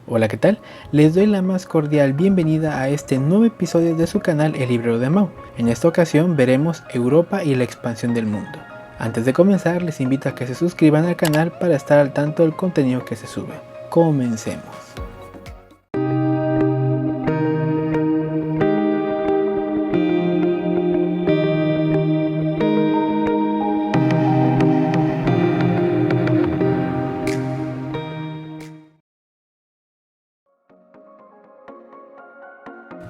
Hola, ¿qué tal? Les doy la más cordial bienvenida a este nuevo episodio de su canal El Librero de Mau. En esta ocasión veremos Europa y la expansión del mundo. Antes de comenzar, les invito a que se suscriban al canal para estar al tanto del contenido que se sube. Comencemos.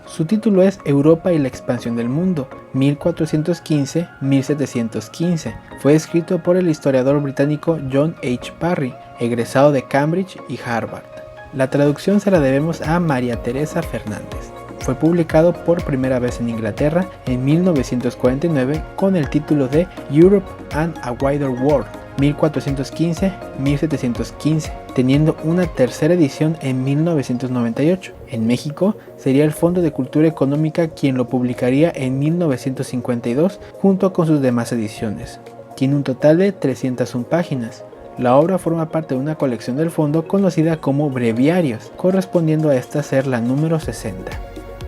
Su título es Europa y la expansión del mundo, 1415-1715. Fue escrito por el historiador británico John H. Parry, egresado de Cambridge y Harvard. La traducción se la debemos a María Teresa Fernández. Fue publicado por primera vez en Inglaterra en 1949 con el título de Europe and a Wider World, 1415-1715, teniendo una tercera edición en 1998. En México sería el Fondo de Cultura Económica quien lo publicaría en 1952 junto con sus demás ediciones. Tiene un total de 301 páginas. La obra forma parte de una colección del fondo conocida como breviarios, correspondiendo a esta ser la número 60.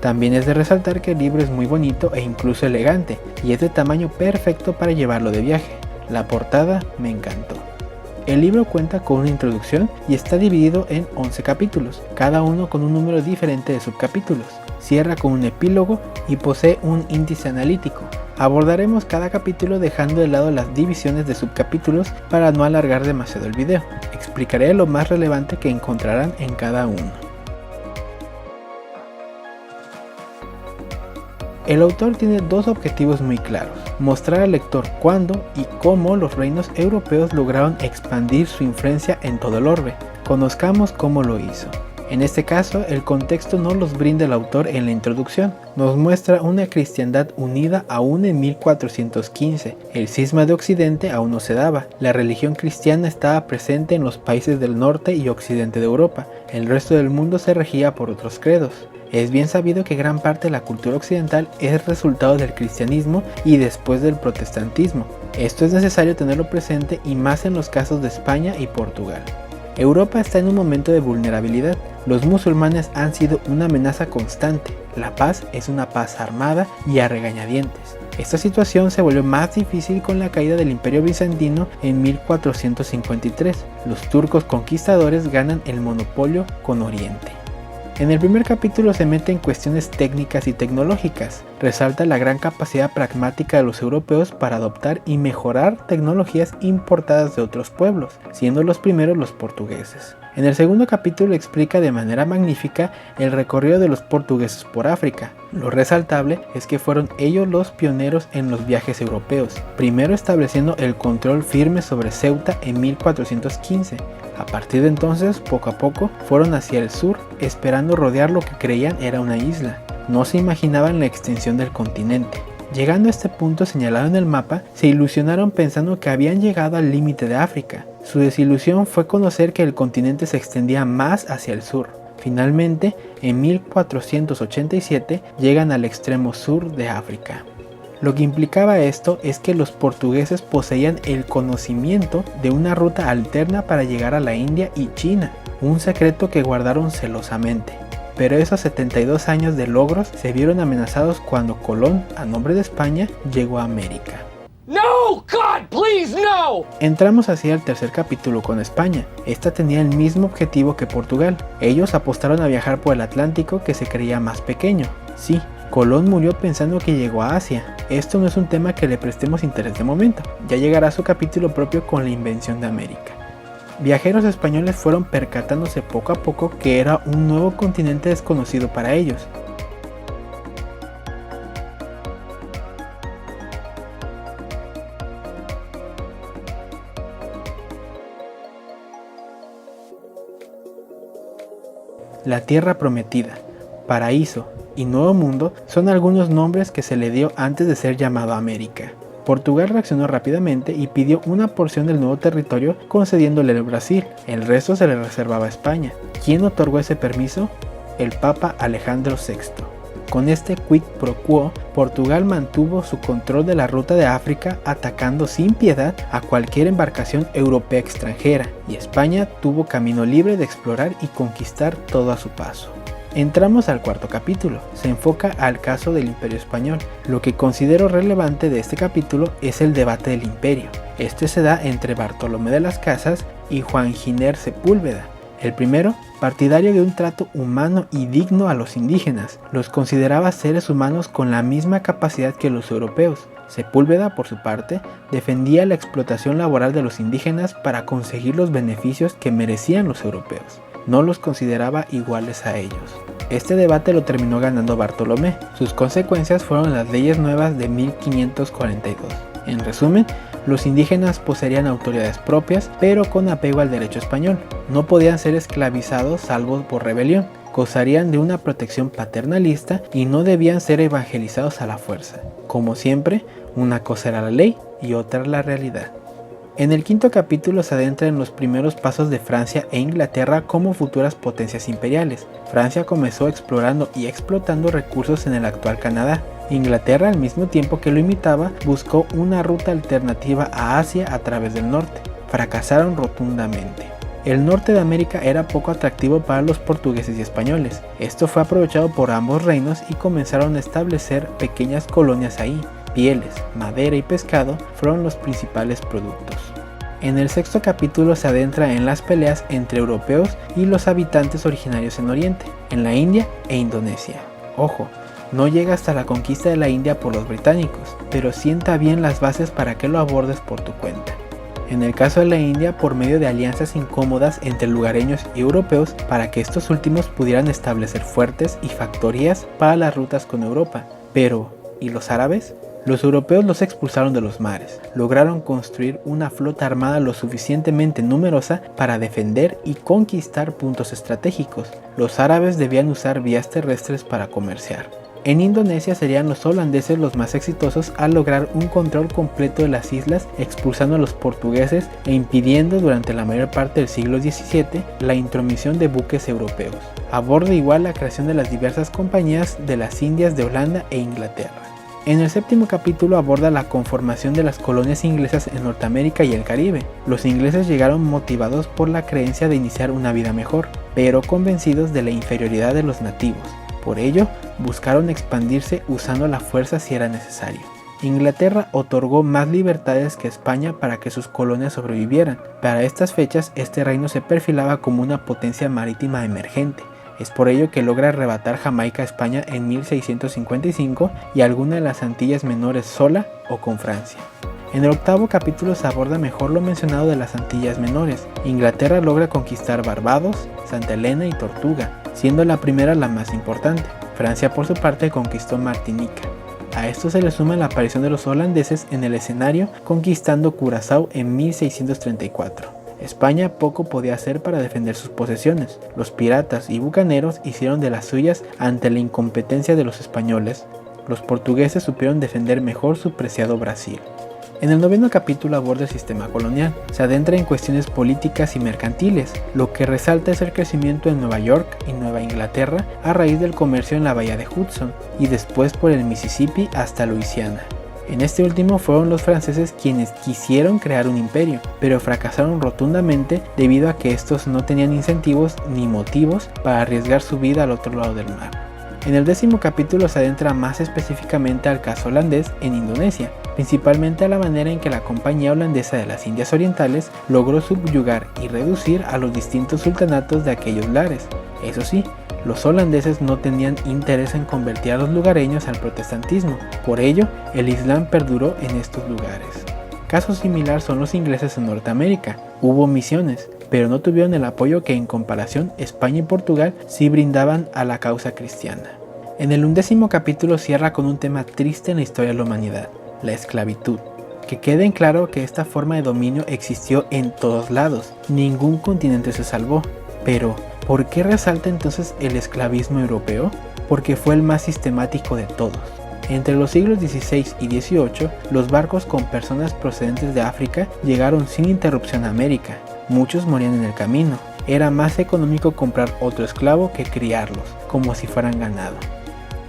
También es de resaltar que el libro es muy bonito e incluso elegante, y es de tamaño perfecto para llevarlo de viaje. La portada me encantó. El libro cuenta con una introducción y está dividido en 11 capítulos, cada uno con un número diferente de subcapítulos. Cierra con un epílogo y posee un índice analítico. Abordaremos cada capítulo dejando de lado las divisiones de subcapítulos para no alargar demasiado el video. Explicaré lo más relevante que encontrarán en cada uno. El autor tiene dos objetivos muy claros: mostrar al lector cuándo y cómo los reinos europeos lograron expandir su influencia en todo el orbe. Conozcamos cómo lo hizo. En este caso, el contexto no los brinda el autor en la introducción. Nos muestra una cristiandad unida aún en 1415. El cisma de Occidente aún no se daba. La religión cristiana estaba presente en los países del norte y occidente de Europa. El resto del mundo se regía por otros credos. Es bien sabido que gran parte de la cultura occidental es resultado del cristianismo y después del protestantismo. Esto es necesario tenerlo presente y más en los casos de España y Portugal. Europa está en un momento de vulnerabilidad. Los musulmanes han sido una amenaza constante. La paz es una paz armada y a regañadientes. Esta situación se volvió más difícil con la caída del Imperio Bizantino en 1453. Los turcos conquistadores ganan el monopolio con Oriente. En el primer capítulo se mete en cuestiones técnicas y tecnológicas. Resalta la gran capacidad pragmática de los europeos para adoptar y mejorar tecnologías importadas de otros pueblos, siendo los primeros los portugueses. En el segundo capítulo explica de manera magnífica el recorrido de los portugueses por África. Lo resaltable es que fueron ellos los pioneros en los viajes europeos, primero estableciendo el control firme sobre Ceuta en 1415. A partir de entonces, poco a poco, fueron hacia el sur, esperando rodear lo que creían era una isla. No se imaginaban la extensión del continente. Llegando a este punto señalado en el mapa, se ilusionaron pensando que habían llegado al límite de África. Su desilusión fue conocer que el continente se extendía más hacia el sur. Finalmente, en 1487, llegan al extremo sur de África. Lo que implicaba esto es que los portugueses poseían el conocimiento de una ruta alterna para llegar a la India y China, un secreto que guardaron celosamente. Pero esos 72 años de logros se vieron amenazados cuando Colón, a nombre de España, llegó a América. No, God, please, no! Entramos hacia el tercer capítulo con España. Esta tenía el mismo objetivo que Portugal. Ellos apostaron a viajar por el Atlántico, que se creía más pequeño. Sí, Colón murió pensando que llegó a Asia. Esto no es un tema que le prestemos interés de momento. Ya llegará su capítulo propio con la invención de América. Viajeros españoles fueron percatándose poco a poco que era un nuevo continente desconocido para ellos. La Tierra Prometida, Paraíso y Nuevo Mundo son algunos nombres que se le dio antes de ser llamado América. Portugal reaccionó rápidamente y pidió una porción del nuevo territorio concediéndole al Brasil. El resto se le reservaba a España. ¿Quién otorgó ese permiso? El Papa Alejandro VI. Con este quid pro quo, Portugal mantuvo su control de la ruta de África, atacando sin piedad a cualquier embarcación europea extranjera, y España tuvo camino libre de explorar y conquistar todo a su paso. Entramos al cuarto capítulo, se enfoca al caso del Imperio Español. Lo que considero relevante de este capítulo es el debate del imperio. Este se da entre Bartolomé de las Casas y Juan Giner Sepúlveda. El primero, partidario de un trato humano y digno a los indígenas, los consideraba seres humanos con la misma capacidad que los europeos. Sepúlveda, por su parte, defendía la explotación laboral de los indígenas para conseguir los beneficios que merecían los europeos. No los consideraba iguales a ellos. Este debate lo terminó ganando Bartolomé. Sus consecuencias fueron las leyes nuevas de 1542. En resumen, los indígenas poseerían autoridades propias, pero con apego al derecho español. No podían ser esclavizados salvo por rebelión, gozarían de una protección paternalista y no debían ser evangelizados a la fuerza. Como siempre, una cosa era la ley y otra la realidad. En el quinto capítulo se adentra en los primeros pasos de Francia e Inglaterra como futuras potencias imperiales. Francia comenzó explorando y explotando recursos en el actual Canadá. Inglaterra, al mismo tiempo que lo imitaba, buscó una ruta alternativa a Asia a través del norte. Fracasaron rotundamente. El norte de América era poco atractivo para los portugueses y españoles. Esto fue aprovechado por ambos reinos y comenzaron a establecer pequeñas colonias ahí. Pieles, madera y pescado fueron los principales productos. En el sexto capítulo se adentra en las peleas entre europeos y los habitantes originarios en Oriente, en la India e Indonesia. Ojo, no llega hasta la conquista de la India por los británicos, pero sienta bien las bases para que lo abordes por tu cuenta. En el caso de la India, por medio de alianzas incómodas entre lugareños y europeos para que estos últimos pudieran establecer fuertes y factorías para las rutas con Europa. Pero, ¿y los árabes? Los europeos los expulsaron de los mares, lograron construir una flota armada lo suficientemente numerosa para defender y conquistar puntos estratégicos. Los árabes debían usar vías terrestres para comerciar. En Indonesia serían los holandeses los más exitosos al lograr un control completo de las islas, expulsando a los portugueses e impidiendo durante la mayor parte del siglo XVII la intromisión de buques europeos. Aborda igual la creación de las diversas compañías de las Indias de Holanda e Inglaterra. En el séptimo capítulo aborda la conformación de las colonias inglesas en Norteamérica y el Caribe. Los ingleses llegaron motivados por la creencia de iniciar una vida mejor, pero convencidos de la inferioridad de los nativos. Por ello, buscaron expandirse usando la fuerza si era necesario. Inglaterra otorgó más libertades que España para que sus colonias sobrevivieran. Para estas fechas, este reino se perfilaba como una potencia marítima emergente. Es por ello que logra arrebatar Jamaica a España en 1655 y alguna de las Antillas Menores sola o con Francia. En el octavo capítulo se aborda mejor lo mencionado de las Antillas Menores. Inglaterra logra conquistar Barbados, Santa Elena y Tortuga, siendo la primera la más importante. Francia por su parte conquistó Martinica. A esto se le suma la aparición de los holandeses en el escenario, conquistando Curazao en 1634. España poco podía hacer para defender sus posesiones. Los piratas y bucaneros hicieron de las suyas ante la incompetencia de los españoles. Los portugueses supieron defender mejor su preciado Brasil. En el noveno capítulo aborda el sistema colonial. Se adentra en cuestiones políticas y mercantiles. Lo que resalta es el crecimiento en Nueva York y Nueva Inglaterra a raíz del comercio en la bahía de Hudson y después por el Mississippi hasta Luisiana. En este último fueron los franceses quienes quisieron crear un imperio, pero fracasaron rotundamente debido a que estos no tenían incentivos ni motivos para arriesgar su vida al otro lado del mar. En el décimo capítulo se adentra más específicamente al caso holandés en Indonesia, principalmente a la manera en que la Compañía Holandesa de las Indias Orientales logró subyugar y reducir a los distintos sultanatos de aquellos lares. Eso sí, los holandeses no tenían interés en convertir a los lugareños al protestantismo, por ello el Islam perduró en estos lugares. Caso similar son los ingleses en Norteamérica. Hubo misiones, pero no tuvieron el apoyo que en comparación España y Portugal sí brindaban a la causa cristiana. En el 11º capítulo cierra con un tema triste en la historia de la humanidad, la esclavitud. Que quede en claro que esta forma de dominio existió en todos lados, ningún continente se salvó. Pero, ¿por qué resalta entonces el esclavismo europeo? Porque fue el más sistemático de todos. Entre los siglos XVI y XVIII, los barcos con personas procedentes de África llegaron sin interrupción a América. Muchos morían en el camino. Era más económico comprar otro esclavo que criarlos, como si fueran ganado.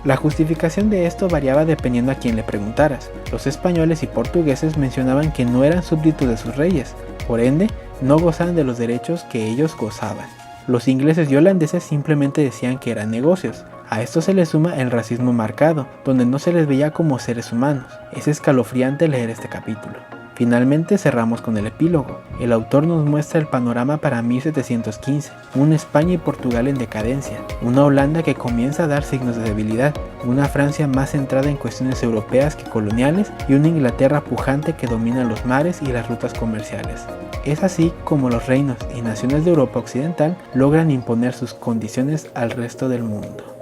La justificación de esto variaba dependiendo a quién le preguntaras. Los españoles y portugueses mencionaban que no eran súbditos de sus reyes, por ende, no gozaban de los derechos que ellos gozaban. Los ingleses y holandeses simplemente decían que eran negocios. A esto se le suma el racismo marcado, donde no se les veía como seres humanos. Es escalofriante leer este capítulo. Finalmente cerramos con el epílogo. El autor nos muestra el panorama para 1715, una España y Portugal en decadencia, una Holanda que comienza a dar signos de debilidad, una Francia más centrada en cuestiones europeas que coloniales y una Inglaterra pujante que domina los mares y las rutas comerciales. Es así como los reinos y naciones de Europa Occidental logran imponer sus condiciones al resto del mundo.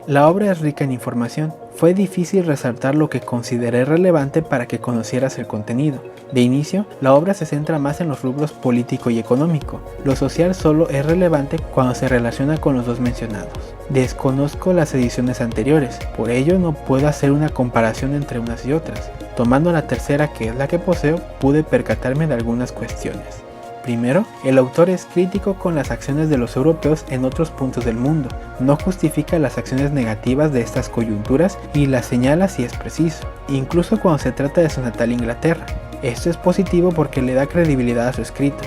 La obra es rica en información. Fue difícil resaltar lo que consideré relevante para que conocieras el contenido. De inicio, la obra se centra más en los rubros político y económico. Lo social solo es relevante cuando se relaciona con los dos mencionados. Desconozco las ediciones anteriores, por ello no puedo hacer una comparación entre unas y otras. Tomando la tercera, que es la que poseo, pude percatarme de algunas cuestiones. Primero, el autor es crítico con las acciones de los europeos en otros puntos del mundo, no justifica las acciones negativas de estas coyunturas y las señala si es preciso, incluso cuando se trata de su natal Inglaterra. Esto es positivo porque le da credibilidad a su escrito,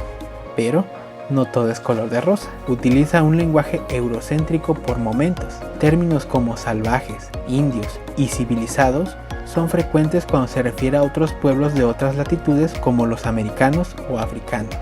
pero no todo es color de rosa. Utiliza un lenguaje eurocéntrico por momentos. Términos como salvajes, indios y civilizados son frecuentes cuando se refiere a otros pueblos de otras latitudes como los americanos o africanos.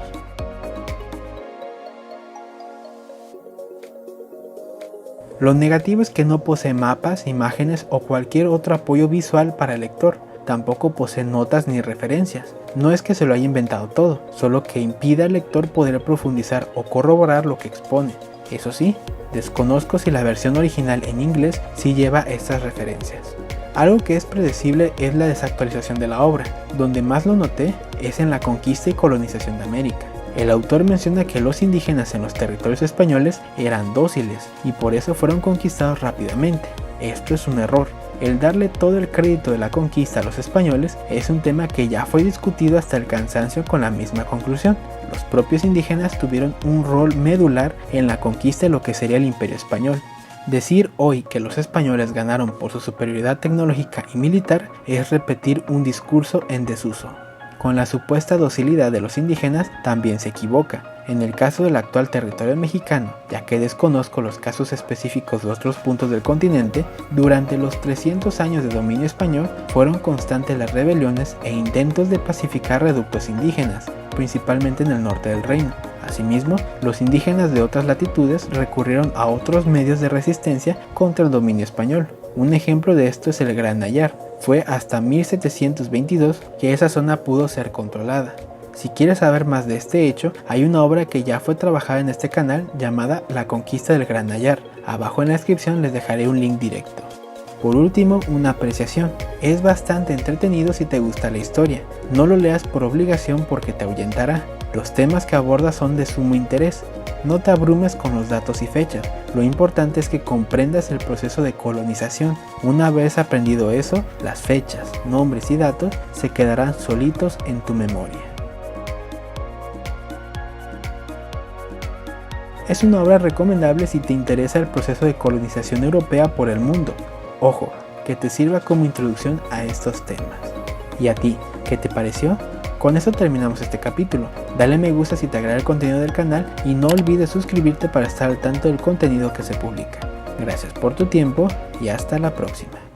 Lo negativo es que no posee mapas, imágenes o cualquier otro apoyo visual para el lector. Tampoco posee notas ni referencias. No es que se lo haya inventado todo, solo que impide al lector poder profundizar o corroborar lo que expone. Eso sí, desconozco si la versión original en inglés sí lleva estas referencias. Algo que es predecible es la desactualización de la obra. Donde más lo noté es en la conquista y colonización de América. El autor menciona que los indígenas en los territorios españoles eran dóciles y por eso fueron conquistados rápidamente. Esto es un error. El darle todo el crédito de la conquista a los españoles es un tema que ya fue discutido hasta el cansancio con la misma conclusión. Los propios indígenas tuvieron un rol medular en la conquista de lo que sería el Imperio Español. Decir hoy que los españoles ganaron por su superioridad tecnológica y militar es repetir un discurso en desuso. Con la supuesta docilidad de los indígenas también se equivoca. En el caso del actual territorio mexicano, ya que desconozco los casos específicos de otros puntos del continente, durante los 300 años de dominio español fueron constantes las rebeliones e intentos de pacificar reductos indígenas, principalmente en el norte del reino. Asimismo, los indígenas de otras latitudes recurrieron a otros medios de resistencia contra el dominio español. Un ejemplo de esto es el Gran Nayar. Fue hasta 1722 que esa zona pudo ser controlada. Si quieres saber más de este hecho, hay una obra que ya fue trabajada en este canal llamada La Conquista del Gran Nayar. Abajo en la descripción les dejaré un link directo. Por último, una apreciación. Es bastante entretenido si te gusta la historia. No lo leas por obligación porque te ahuyentará. Los temas que aborda son de sumo interés. No te abrumes con los datos y fechas. Lo importante es que comprendas el proceso de colonización. Una vez aprendido eso, las fechas, nombres y datos se quedarán solitos en tu memoria. Es una obra recomendable si te interesa el proceso de colonización europea por el mundo. Ojo, que te sirva como introducción a estos temas. ¿Y a ti, qué te pareció? Con eso terminamos este capítulo. Dale me gusta si te agrada el contenido del canal y no olvides suscribirte para estar al tanto del contenido que se publica. Gracias por tu tiempo y hasta la próxima.